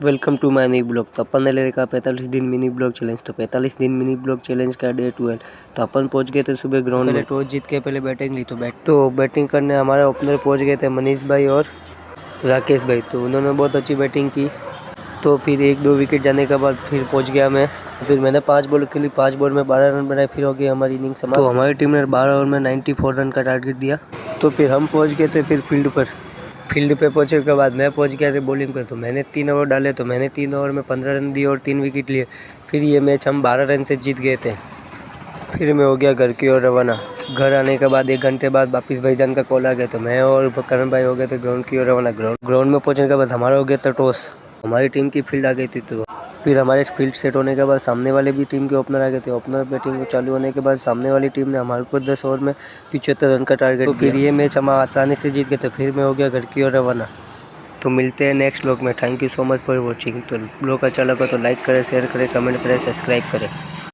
Welcome to my new blog. तो अपन ने ले रखा 45 दिन मिनी ब्लॉग चैलेंज। तो 45 दिन मिनी ब्लॉग चैलेंज का डे 12। तो अपन पहुंच गए थे सुबह ग्राउंड में। टॉस जीत के पहले बैटिंग ली। तो बैटिंग करने हमारे ओपनर पहुंच गए थे मनीष भाई और राकेश भाई। तो उन्होंने बहुत अच्छी बैटिंग की। तो फिर 1-2 विकेट जाने के बाद फिर पहुंच गया मैं। फिर मैंने 5 बॉल खेली, 5 बॉल में 12 रन बनाए। फिर हो गई हमारी इनिंग समाप्त। तो हमारी टीम ने 12 ओवर में 94 रन का टारगेट दिया। तो फिर हम पहुंच गए थे फिर फील्ड पे पहुंचने के बाद मैं पहुंच गया था बॉलिंग पे। तो मैंने 3 ओवर डाले। तो मैंने 3 ओवर में 15 रन दिए और 3 विकेट लिए। फिर ये मैच हम 12 रन से जीत गए थे। फिर मैं हो गया घर की ओर रवाना। घर आने के बाद 1 घंटे बाद वापिस भाईजान का कॉल आ गया। तो मैं और करण भाई हो गए थे ग्राउंड की ओर रवाना। ग्राउंड में पहुंचने के बाद हमारा हो गया था टॉस। हमारी टीम की फील्ड आ गई थी। तो फिर हमारे फील्ड सेट होने के बाद सामने वाले भी टीम के ओपनर आ गए थे। ओपनर बैटिंग चालू होने के बाद सामने वाली टीम ने हमारे को 10 ओवर में 75 रन का टारगेट दिया। तो फिर ये मैच हम आसानी से जीत गए। तो फिर मैं हो गया घर की ओर रवाना। तो मिलते हैं नेक्स्ट ब्लॉग में। Thank you so much for watching. तो ब्लॉग अच्छा लगा तो लाइक करें, शेयर करें, कमेंट करें, सब्सक्राइब करें।